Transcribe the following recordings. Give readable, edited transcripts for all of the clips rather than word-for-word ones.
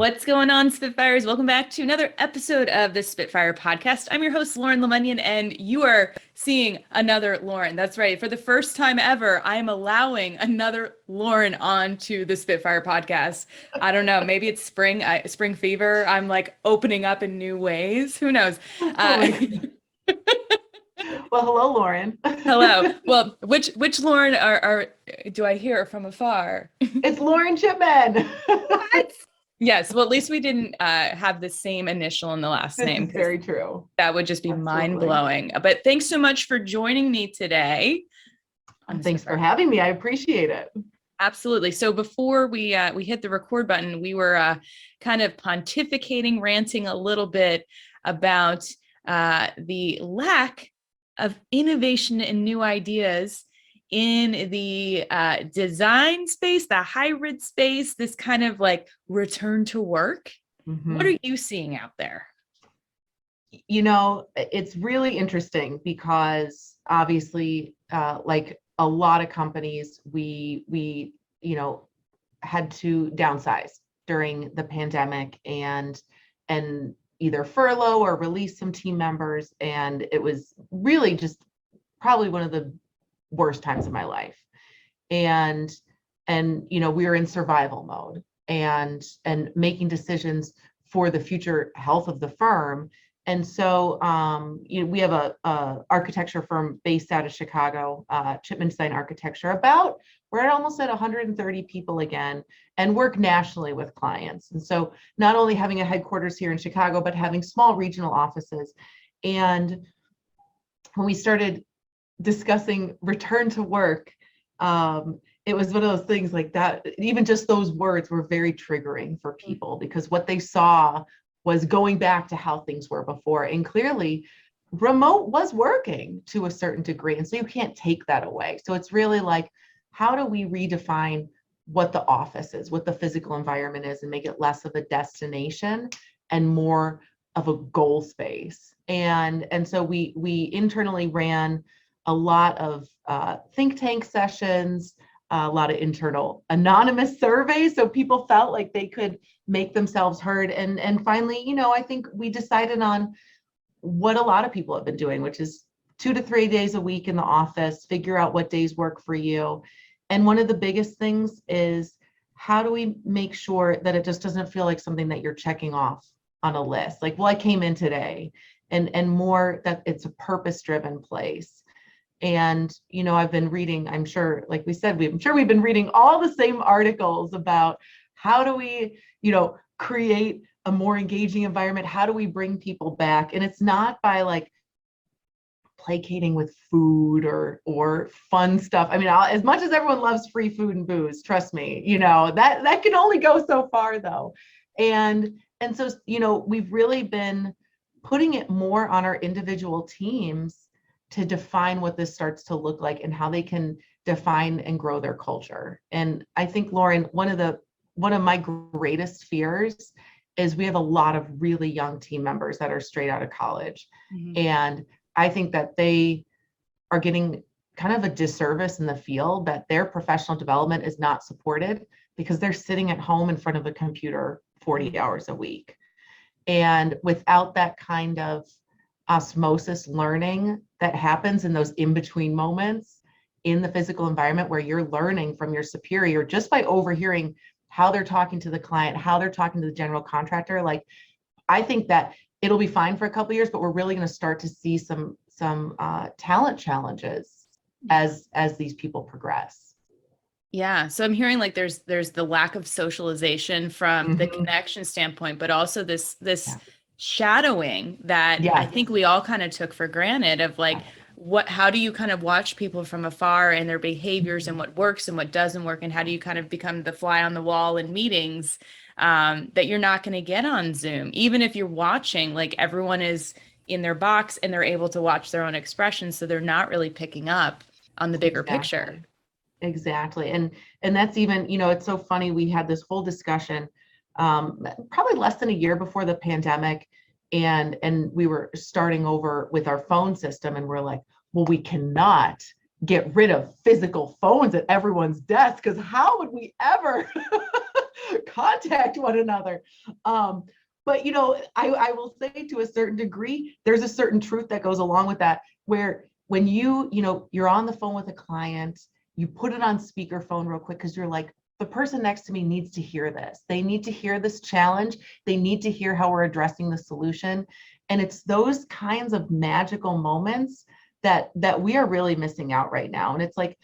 What's going on, Spitfires? Welcome back to another episode of the Spitfire podcast. I'm your host, Lauren Lemunion, and you are seeing another Lauren. That's right. For the first time ever, I am allowing another Lauren onto the Spitfire podcast. I don't know. Maybe it's spring fever. I'm like opening up in new ways. Who knows? Well, hello, Lauren. Hello. Well, which Lauren are do I hear from afar? It's Lauren Chipman. What? Yes, well, at least we didn't have the same initial in the last This name. is very true. That would just be mind-blowing. But thanks so much for joining me today. Thanks for having me. I appreciate it. Absolutely. So before we hit the record button, we were kind of pontificating, ranting a little bit about the lack of innovation and new ideas in the design space, the hybrid space, this kind of like return to work. Mm-hmm. What are you seeing out there? You know, it's really interesting because obviously, like a lot of companies, we had to downsize during the pandemic and either furlough or release some team members. And it was really just probably one of the worst times of my life. And we were in survival mode and making decisions for the future health of the firm. And so we have a architecture firm based out of Chicago, Chipman Design Architecture. We're almost at 130 people again, and work nationally with clients. And so not only having a headquarters here in Chicago, but having small regional offices. And when we started discussing return to work, it was one of those things like that. Even just those words were very triggering for people because what they saw was going back to how things were before. And clearly remote was working to a certain degree. And so you can't take that away. So it's really like, how do we redefine what the office is, what the physical environment is, and make it less of a destination and more of a goal space? And so we internally ran a lot of think tank sessions, a lot of internal anonymous surveys, so people felt like they could make themselves heard. And finally, I think we decided on what a lot of people have been doing, which is 2 to 3 days a week in the office, figure out what days work for you. And one of the biggest things is, how do we make sure that it just doesn't feel like something that you're checking off on a list? Like, well, I came in today, and more that it's a purpose-driven place. And, I've been reading, I'm sure, like we said, we've been reading all the same articles about how do we, create a more engaging environment? How do we bring people back? And it's not by like placating with food or fun stuff. I mean, as much as everyone loves free food and booze, trust me, that can only go so far though. And so, we've really been putting it more on our individual teams to define what this starts to look like and how they can define and grow their culture. And I think, Lauren, one of my greatest fears is we have a lot of really young team members that are straight out of college. Mm-hmm. And I think that they are getting kind of a disservice in the field, that their professional development is not supported because they're sitting at home in front of a computer 40 hours a week. And without that kind of osmosis learning that happens in those in-between moments in the physical environment where you're learning from your superior just by overhearing how they're talking to the client, how they're talking to the general contractor. Like, I think that it'll be fine for a couple of years, but we're really going to start to see some talent challenges as these people progress. Yeah. So I'm hearing like there's the lack of socialization from mm-hmm. the connection standpoint, but also this shadowing that I think we all kind of took for granted of like, how do you kind of watch people from afar and their behaviors and what works and what doesn't work? And how do you kind of become the fly on the wall in meetings that you're not going to get on Zoom? Even if you're watching, like everyone is in their box and they're able to watch their own expressions. So they're not really picking up on the bigger picture. Exactly. And that's even, it's so funny. We had this whole discussion probably less than a year before the pandemic. And we were starting over with our phone system, and we're like, well, we cannot get rid of physical phones at everyone's desk, because how would we ever contact one another. But, I will say to a certain degree, there's a certain truth that goes along with that, where when you're on the phone with a client, you put it on speakerphone real quick because you're like, the person next to me needs to hear this. They need to hear this challenge. They need to hear how we're addressing the solution. And it's those kinds of magical moments that we are really missing out right now. And it's like,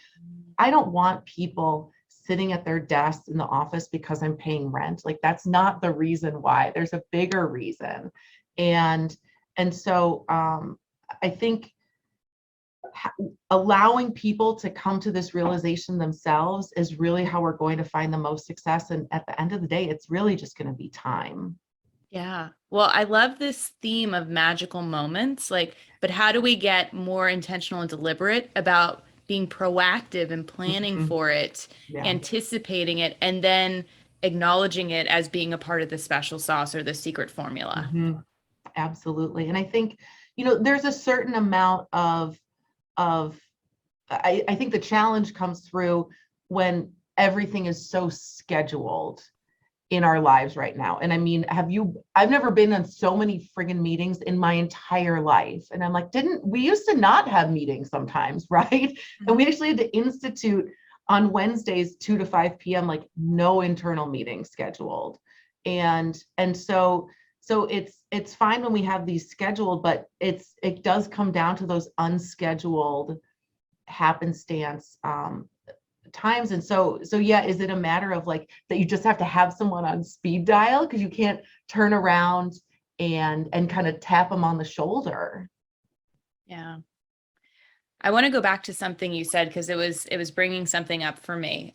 I don't want people sitting at their desks in the office because I'm paying rent. Like, that's not the reason why. There's a bigger reason. And so I think allowing people to come to this realization themselves is really how we're going to find the most success. And at the end of the day, it's really just going to be time. Yeah. Well, I love this theme of magical moments, but how do we get more intentional and deliberate about being proactive and planning for it, anticipating it, and then acknowledging it as being a part of the special sauce or the secret formula? Absolutely. And I think, there's a certain amount of I think the challenge comes through when everything is so scheduled in our lives right now. And I mean, I've never been on so many friggin' meetings in my entire life. And I'm like, we used to not have meetings sometimes, right? And we actually had to institute on Wednesdays, 2 to 5 p.m., like no internal meetings scheduled. And so it's fine when we have these scheduled, but it does come down to those unscheduled happenstance times. And so yeah, is it a matter of like that you just have to have someone on speed dial because you can't turn around and kind of tap them on the shoulder? Yeah. I want to go back to something you said because it was bringing something up for me.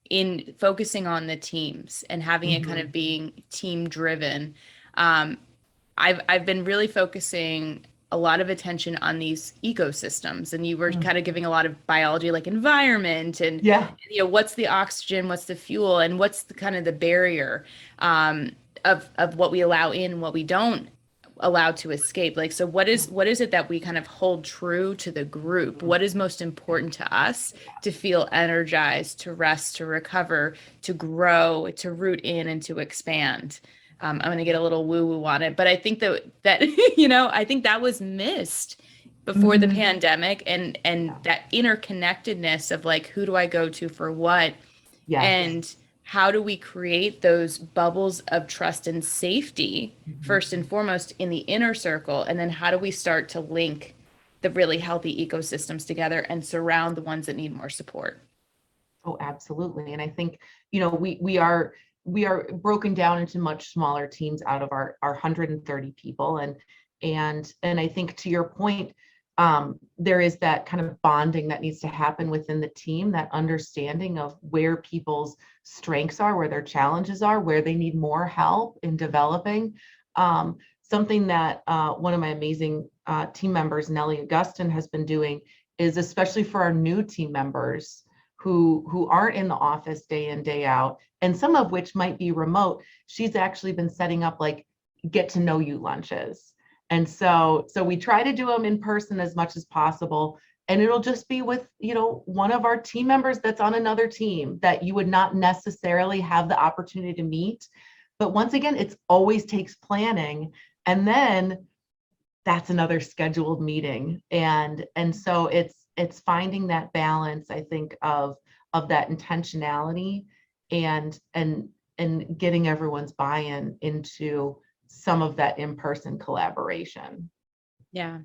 In focusing on the teams and having it kind of being team driven. I've been really focusing a lot of attention on these ecosystems, and you were kind of giving a lot of biology, like environment and what's the oxygen, what's the fuel, and what's the kind of the barrier of what we allow in and what we don't allow to escape. Like, so what is it that we kind of hold true to the group? What is most important to us to feel energized, to rest, to recover, to grow, to root in, and to expand? I'm going to get a little woo-woo on it, but I think that I think that was missed before the pandemic, and that interconnectedness of like, who do I go to for what? And how do we create those bubbles of trust and safety first and foremost in the inner circle? And then how do we start to link the really healthy ecosystems together and surround the ones that need more support? Oh, absolutely. And I think, we are broken down into much smaller teams out of our 130 people. And I think, to your point, there is that kind of bonding that needs to happen within the team, that understanding of where people's strengths are, where their challenges are, where they need more help in developing. Something that one of my amazing team members, Nellie Augustin, has been doing is, especially for our new team members who aren't in the office day in, day out, and some of which might be remote, she's actually been setting up like get to know you lunches. And so we try to do them in person as much as possible. And it'll just be with, one of our team members that's on another team that you would not necessarily have the opportunity to meet. But once again, it always takes planning. And then that's another scheduled meeting. And so it's finding that balance, I think, of that intentionality and getting everyone's buy-in into some of that in-person collaboration. Yeah.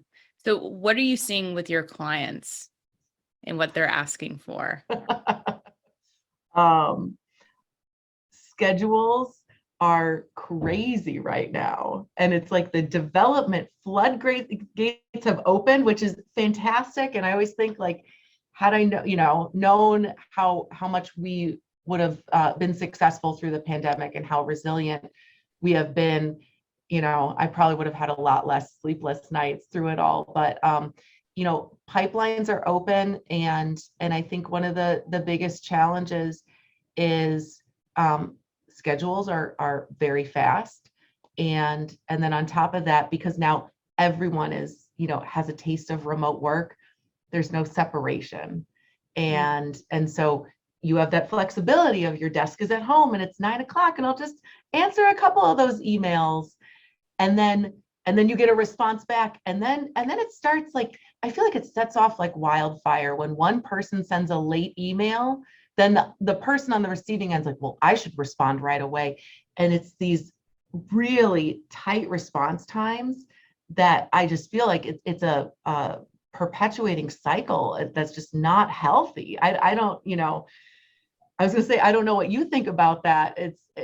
So what are you seeing with your clients and what they're asking for? Schedules are crazy right now. And it's like the development floodgates have opened, which is fantastic. And I always think, like, had I known how much we would have been successful through the pandemic and how resilient we have been, I probably would have had a lot less sleepless nights through it all. But pipelines are open, and I think one of the biggest challenges is schedules are very fast, and then on top of that, because now everyone is has a taste of remote work, there's no separation, and so you have that flexibility of your desk is at home and it's 9 o'clock, and I'll just answer a couple of those emails. And then you get a response back. And then it starts like, I feel like it sets off like wildfire. When one person sends a late email, then the person on the receiving end is like, well, I should respond right away. And it's these really tight response times that I just feel like it's a perpetuating cycle that's just not healthy. I don't, I was gonna say, I don't know what you think about that.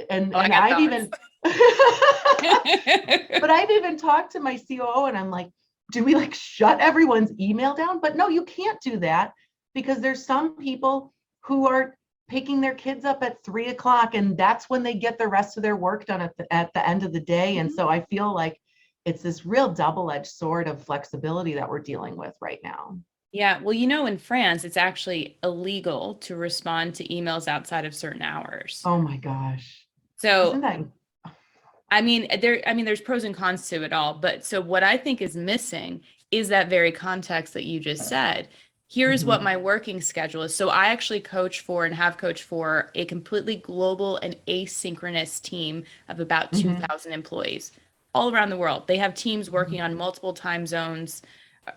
And I've even, but I've even talked to my COO and I'm like, do we like shut everyone's email down? But no, you can't do that, because there's some people who are picking their kids up at 3 o'clock, and that's when they get the rest of their work done at the end of the day. And so I feel like it's this real double-edged sword of flexibility that we're dealing with right now. Yeah. Well, in France, it's actually illegal to respond to emails outside of certain hours. Oh my gosh. So, isn't that... there's pros and cons to it all. But so what I think is missing is that very context that you just said. Here's what my working schedule is. So I actually coach for and have coached for a completely global and asynchronous team of about 2,000 employees all around the world. They have teams working on multiple time zones,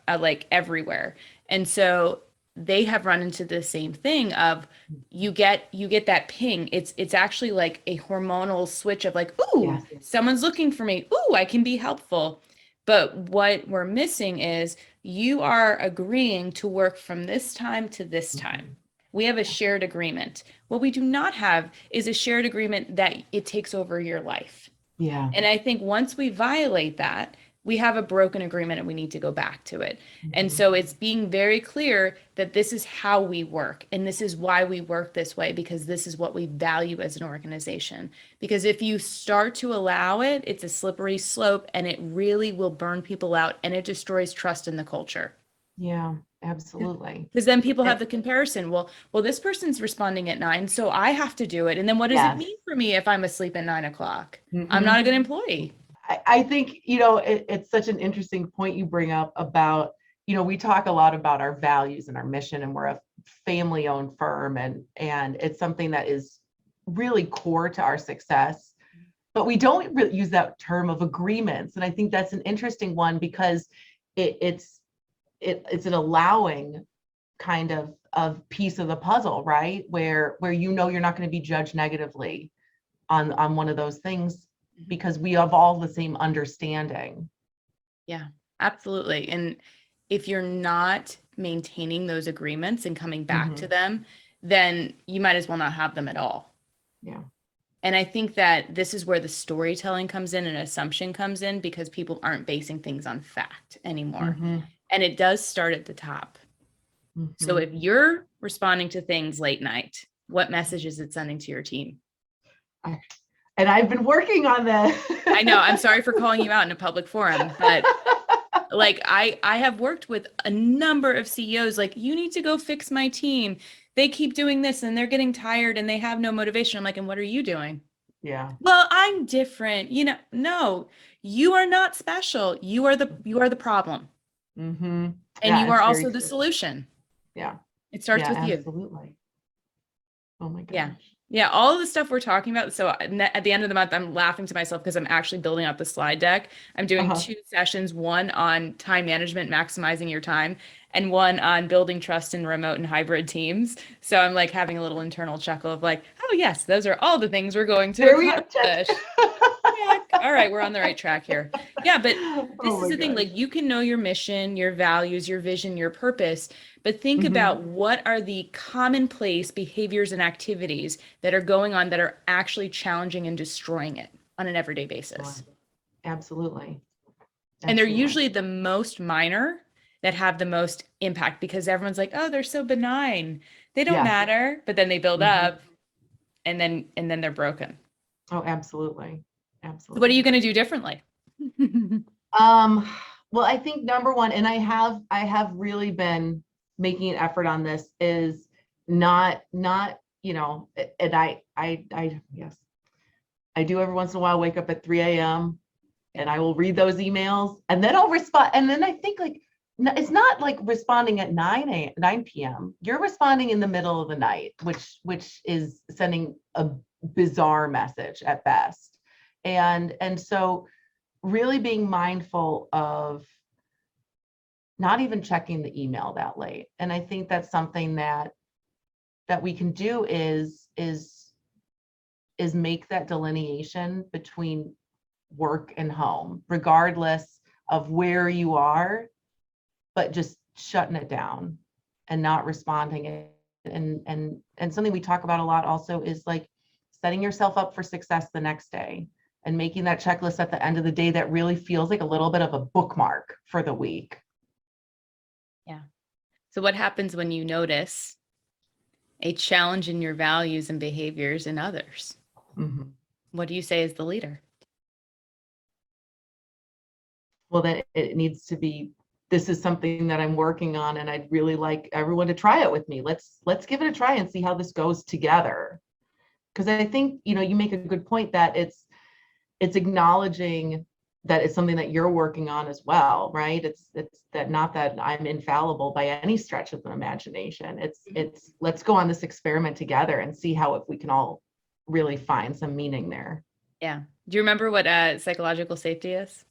like everywhere. And so they have run into the same thing of you get that ping. It's actually like a hormonal switch of like, ooh, someone's looking for me. Ooh, I can be helpful. But what we're missing is you are agreeing to work from this time to this time. We have a shared agreement. What we do not have is a shared agreement that it takes over your life. Yeah. And I think once we violate that, we have a broken agreement and we need to go back to it. And so it's being very clear that this is how we work. And this is why we work this way, because this is what we value as an organization. Because if you start to allow it, it's a slippery slope and it really will burn people out and it destroys trust in the culture. Yeah, absolutely. Because then people have the comparison. Well, this person's responding at 9, so I have to do it. And then what does it mean for me if I'm asleep at 9 o'clock? I'm not a good employee. I think, it's such an interesting point you bring up about, we talk a lot about our values and our mission, and we're a family-owned firm, and it's something that is really core to our success. But we don't really use that term of agreements. And I think that's an interesting one, because it's an allowing kind of piece of the puzzle, right? Where you're not going to be judged negatively on one of those things, because we have all the same understanding. Yeah, absolutely. And if you're not maintaining those agreements and coming back to them, then you might as well not have them at all. Yeah. And I think that this is where the storytelling comes in and assumption comes in, because people aren't basing things on fact anymore. And it does start at the top. So if you're responding to things late night, what message is it sending to your team? And I've been working on that. I know. I'm sorry for calling you out in a public forum, but like I have worked with a number of CEOs, like, you need to go fix my team. They keep doing this and they're getting tired and they have no motivation. I'm like, and what are you doing? Yeah. Well, I'm different. No, you are not special. You are the problem. And you are also the solution. Yeah. It starts with you. Absolutely. Oh my gosh. Yeah. Yeah, all of the stuff we're talking about. So at the end of the month, I'm laughing to myself because I'm actually building out the slide deck. I'm doing 2 sessions, one on time management, maximizing your time, and one on building trust in remote and hybrid teams. So I'm like having a little internal chuckle of like, oh yes, those are all the things we're going to accomplish. All right, we're on the right track here. Yeah, but this is the thing, like, you can know your mission, your values, your vision, your purpose, but think about what are the commonplace behaviors and activities that are going on that are actually challenging and destroying it on an everyday basis. Absolutely. And they're usually the most minor that have the most impact, because everyone's like, oh, they're so benign. They don't matter, but then they build up and then they're broken. Oh, absolutely. Absolutely. What are you going to do differently? Well, I think number one, and I have really been making an effort on this, is not, and I do every once in a while wake up at 3 a.m. and I will read those emails and then I'll respond. And then I think, like, no, it's not like responding at 9 p.m. You're responding in the middle of the night, which is sending a bizarre message at best. And so really being mindful of not even checking the email that late. And I think that's something that we can do is make that delineation between work and home, regardless of where you are, but just shutting it down and not responding it. And something we talk about a lot also is like setting yourself up for success the next day and making that checklist at the end of the day that really feels like a little bit of a bookmark for the week. Yeah. So what happens when you notice a challenge in your values and behaviors in others? Mm-hmm. What do you say as the leader? Well, that it needs to be, this is something that I'm working on, and I'd really like everyone to try it with me. Let's give it a try and see how this goes together. Because I think, you make a good point that it's acknowledging that it's something that you're working on as well, right? It's that, not that I'm infallible by any stretch of the imagination. It's let's go on this experiment together and see how, if we can all really find some meaning there. Yeah. Do you remember what psychological safety is?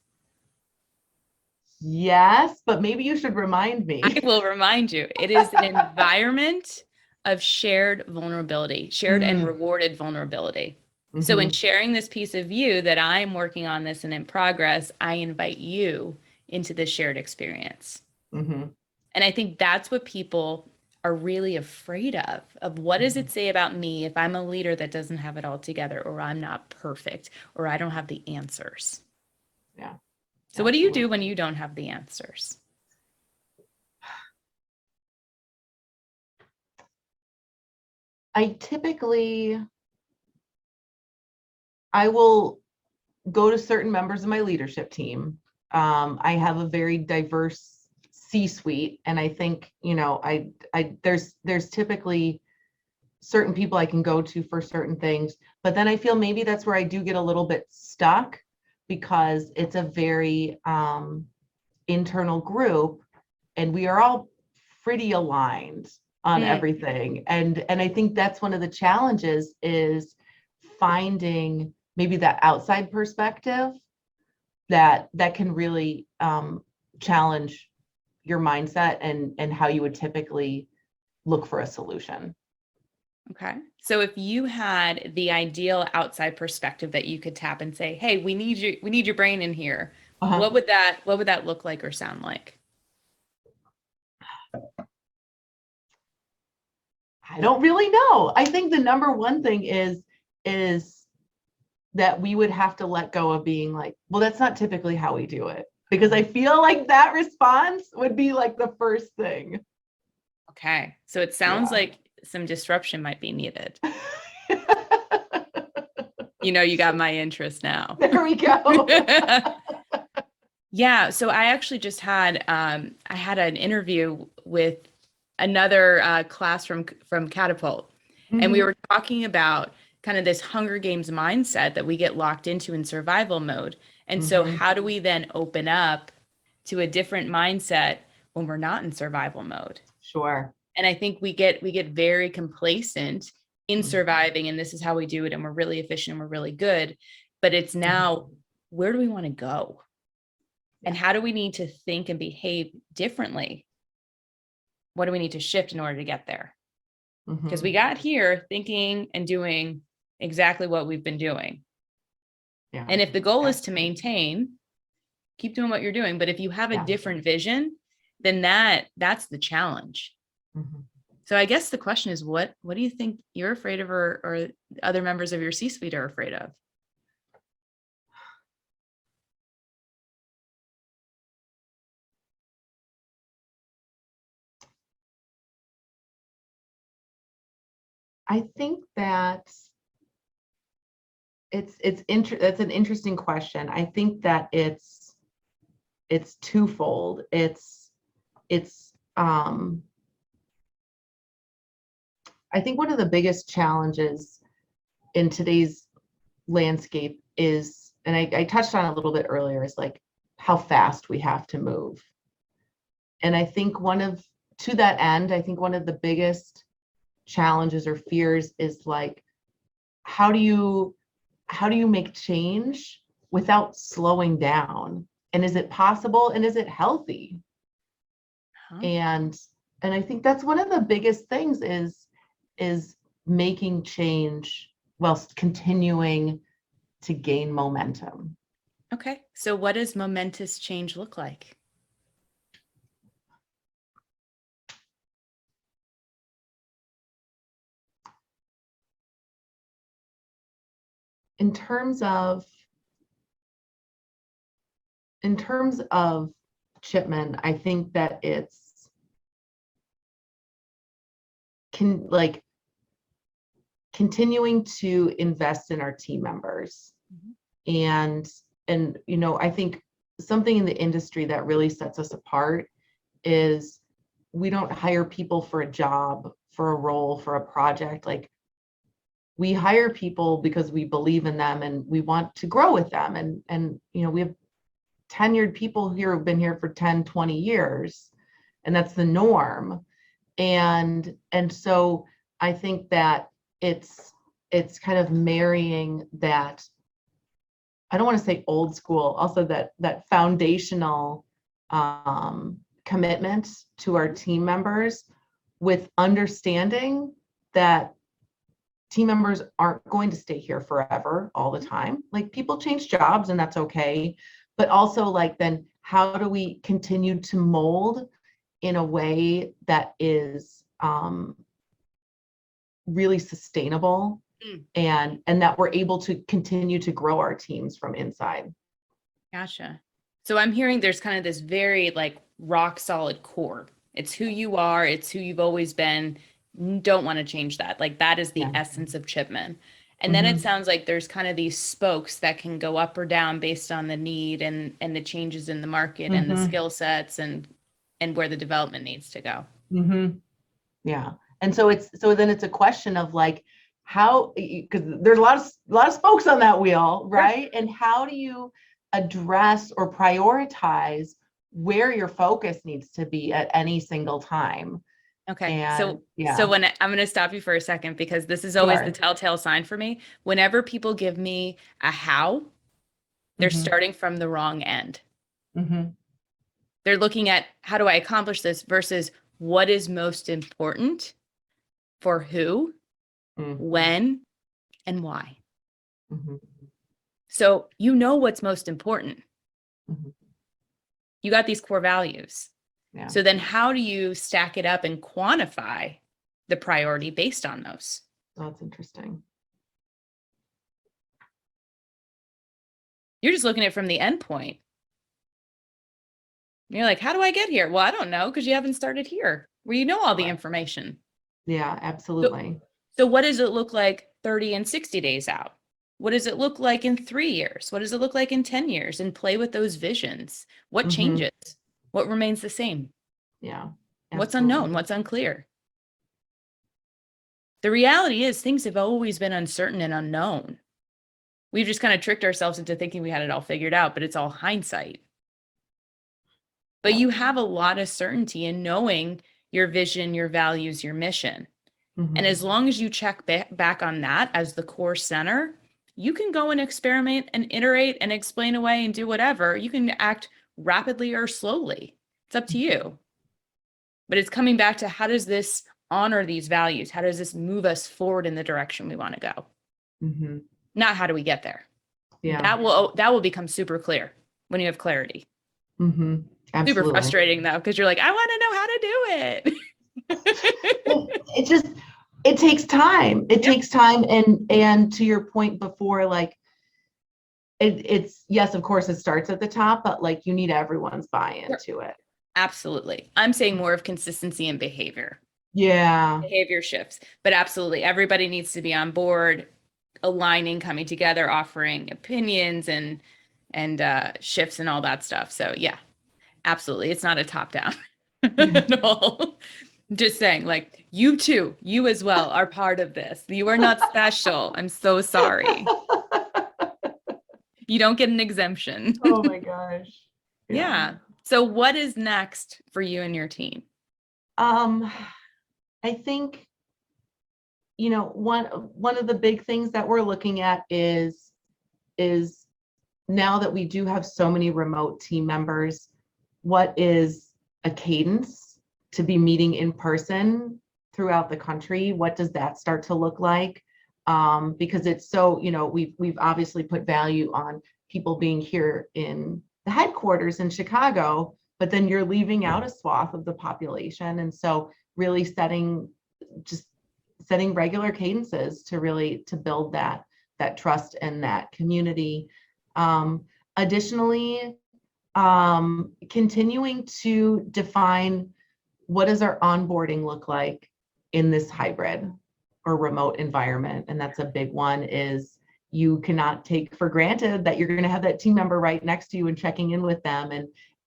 Yes, but maybe you should remind me. I will remind you. It is an environment of shared vulnerability, shared and rewarded vulnerability. Mm-hmm. So in sharing this piece of you that I'm working on this and in progress, I invite you into this shared experience. Mm-hmm. And I think that's what people are really afraid of what does it say about me if I'm a leader that doesn't have it all together, or I'm not perfect, or I don't have the answers. Yeah. So what do you do when you don't have the answers? I will go to certain members of my leadership team. I have a very diverse C-suite, and I think, there's typically certain people I can go to for certain things, but then I feel maybe that's where I do get a little bit stuck, because it's a very internal group, and we are all pretty aligned on everything. And I think that's one of the challenges, is finding maybe that outside perspective that can really challenge your mindset and how you would typically look for a solution. Okay. So if you had the ideal outside perspective that you could tap and say, hey, we need your brain in here. Uh-huh. What would that look like or sound like? I don't really know. I think the number one thing is that we would have to let go of being like, well, that's not typically how we do it. Because I feel like that response would be like the first thing. Okay. So it sounds like some disruption might be needed. You got my interest now. There we go. Yeah. So I actually just had, I had an interview with another class from Catapult. Mm-hmm. And we were talking about kind of this Hunger Games mindset that we get locked into in survival mode. And so how do we then open up to a different mindset when we're not in survival mode? Sure. And I think we get very complacent in surviving, and this is how we do it, and we're really efficient and we're really good. But it's now, where do we want to go? And how do we need to think and behave differently? What do we need to shift in order to get there? Because we got here thinking and doing exactly what we've been doing. Yeah. And if the goal is to maintain, keep doing what you're doing. But if you have a different vision, then that's the challenge. Mm-hmm. So I guess the question is, what do you think you're afraid of, or other members of your C-suite are afraid of? I think that that's an interesting question. I think that it's twofold. I think one of the biggest challenges in today's landscape is, and I touched on it a little bit earlier, is like how fast we have to move. I think to that end, I think one of the biggest challenges or fears is like, how do you make change without slowing down? And is it possible? And is it healthy? And I think that's one of the biggest things is making change whilst continuing to gain momentum. Okay. So what does momentous change look like? In terms of Chipman, I think that it's continuing to invest in our team members. And I think something in the industry that really sets us apart is we don't hire people for a job, for a role, for a project. Like, we hire people because we believe in them and we want to grow with them. And we have tenured people here who've been here for 10, 20 years, and that's the norm. And so I think that it's kind of marrying that, I don't want to say old school, also that foundational commitment to our team members, with understanding that team members aren't going to stay here forever all the time. Like, people change jobs and that's okay. But also, like, then how do we continue to mold in a way that is really sustainable, and that we're able to continue to grow our teams from inside. Gotcha. So I'm hearing there's kind of this very like rock solid core. It's who you are. It's who you've always been. Don't want to change that. Like, that is the essence of Chipman. And then it sounds like there's kind of these spokes that can go up or down based on the need and the changes in the market and the skill sets and where the development needs to go. Yeah. And so then it's a question of like, how, because there's a lot of spokes on that wheel, right? And how do you address or prioritize where your focus needs to be at any single time? Okay. So when I'm going to stop you for a second, because this is always the telltale sign for me. Whenever people give me a how, they're starting from the wrong end. They're looking at, how do I accomplish this versus what is most important for who, when, and why. So what's most important. You got these core values. Yeah. So then how do you stack it up and quantify the priority based on those? That's interesting. You're just looking at it from the end point. You're like, how do I get here? Well, I don't know, because you haven't started here where you know all the information. Yeah, absolutely. So what does it look like 30 and 60 days out? What does it look like in 3 years? What does it look like in 10 years? And play with those visions. What changes? What remains the same? Yeah. Absolutely. What's unknown? What's unclear? The reality is things have always been uncertain and unknown. We've just kind of tricked ourselves into thinking we had it all figured out, but it's all hindsight. But you have a lot of certainty in knowing your vision, your values, your mission. And as long as you check back on that as the core center, you can go and experiment and iterate and explain away and do whatever. You can act rapidly or slowly. It's up to you. But it's coming back to, how does this honor these values? How does this move us forward in the direction we want to go? Not how do we get there? Yeah. That will become super clear when you have clarity. Absolutely. Super frustrating though, because you're like, I want to know how to do it. It takes time. It takes time. And to your point before, like, it's yes, of course it starts at the top, but like, you need everyone's buy-in to it. Absolutely. I'm saying more of consistency and behavior. Yeah. Behavior shifts, but absolutely everybody needs to be on board, aligning, coming together, offering opinions and shifts and all that stuff. So yeah, absolutely. It's not a top down at all. Just saying, like, you too, you as well are part of this. You are not special. I'm so sorry. You don't get an exemption. Oh my gosh. Yeah. So what is next for you and your team? I think, one of the big things that we're looking at is now that we do have so many remote team members, what is a cadence to be meeting in person throughout the country? What does that start to look like? Because it's so, we've obviously put value on people being here in the headquarters in Chicago, but then you're leaving out a swath of the population. And so really setting regular cadences to build that trust and that community. Additionally, continuing to define what does our onboarding look like in this hybrid or remote environment. And that's a big one, is you cannot take for granted that you're going to have that team member right next to you and checking in with them.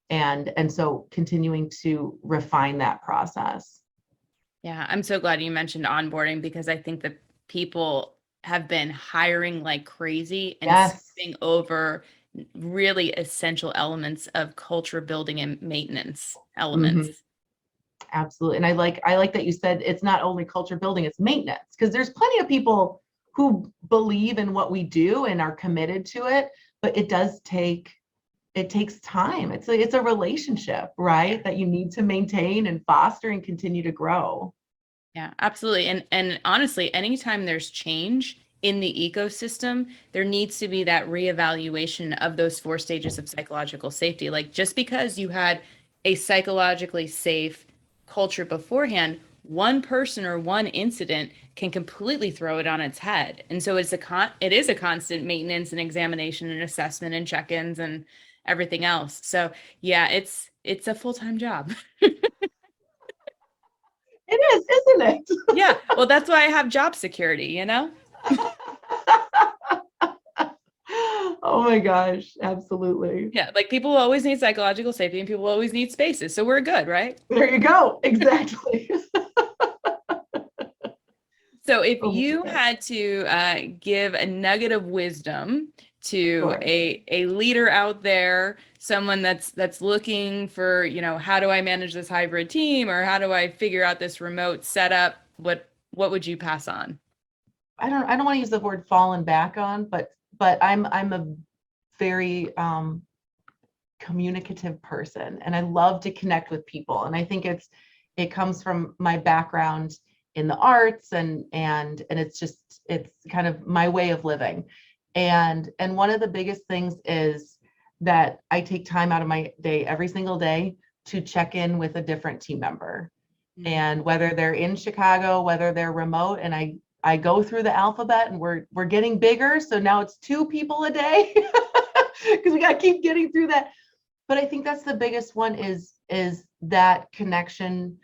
And so continuing to refine that process. Yeah, I'm so glad you mentioned onboarding, because I think that people have been hiring like crazy and skipping over really essential elements of culture building and maintenance elements. Mm-hmm. Absolutely. And I like that you said it's not only culture building, it's maintenance, because there's plenty of people who believe in what we do and are committed to it, but it takes time. It's a relationship, right? That you need to maintain and foster and continue to grow. Yeah, absolutely. And honestly, anytime there's change in the ecosystem, there needs to be that reevaluation of those 4 stages of psychological safety. Like, just because you had a psychologically safe culture beforehand, one person or one incident can completely throw it on its head. And so it is a constant maintenance and examination and assessment and check-ins and everything else. So yeah, it's a full-time job. It is, isn't it? Yeah. Well, that's why I have job security, Oh my gosh, absolutely. Yeah, like people always need psychological safety and people always need spaces. So we're good, right? There you go. Exactly. So if you had to give a nugget of wisdom to a leader out there, someone that's looking for, how do I manage this hybrid team, or how do I figure out this remote setup? What would you pass on? I don't want to use the word fallen back on, but I'm a very communicative person, and I love to connect with people. And I think it comes from my background in the arts, and it's kind of my way of living. And one of the biggest things is that I take time out of my day every single day to check in with a different team member. Mm-hmm. And whether they're in Chicago, whether they're remote, and I go through the alphabet, and we're getting bigger. So now it's 2 people a day because we got to keep getting through that. But I think that's the biggest one, is that connection.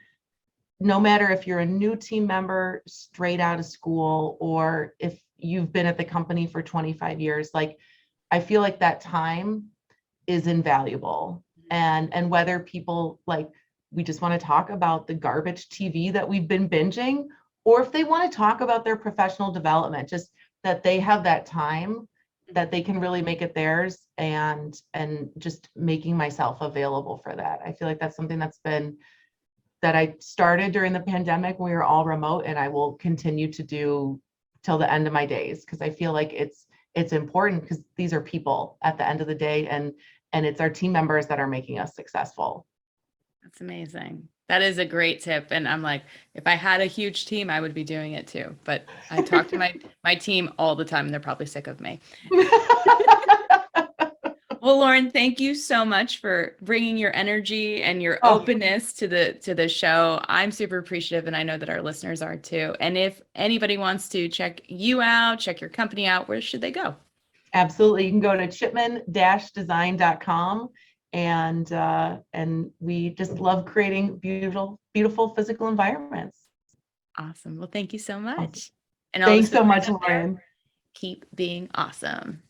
No matter if you're a new team member straight out of school, or if you've been at the company for 25 years, like, I feel like that time is invaluable. And whether people, like, we just want to talk about the garbage TV that we've been binging, or if they want to talk about their professional development, just that they have that time that they can really make it theirs, and just making myself available for that. I feel like that's something that I started during the pandemic when we were all remote, and I will continue to do till the end of my days, because I feel like it's important, because these are people at the end of the day, and it's our team members that are making us successful. That's amazing. That is a great tip. And I'm like, if I had a huge team, I would be doing it too. But I talk to my team all the time, and they're probably sick of me. Well, Lauren, thank you so much for bringing your energy and your openness to the show. I'm super appreciative, and I know that our listeners are too. And if anybody wants to check you out, check your company out, where should they go? Absolutely. You can go to chipman-design.com. And we just love creating beautiful physical environments. Awesome. Well, thank you so much. Awesome. And thanks so much, Lauren. Keep being awesome.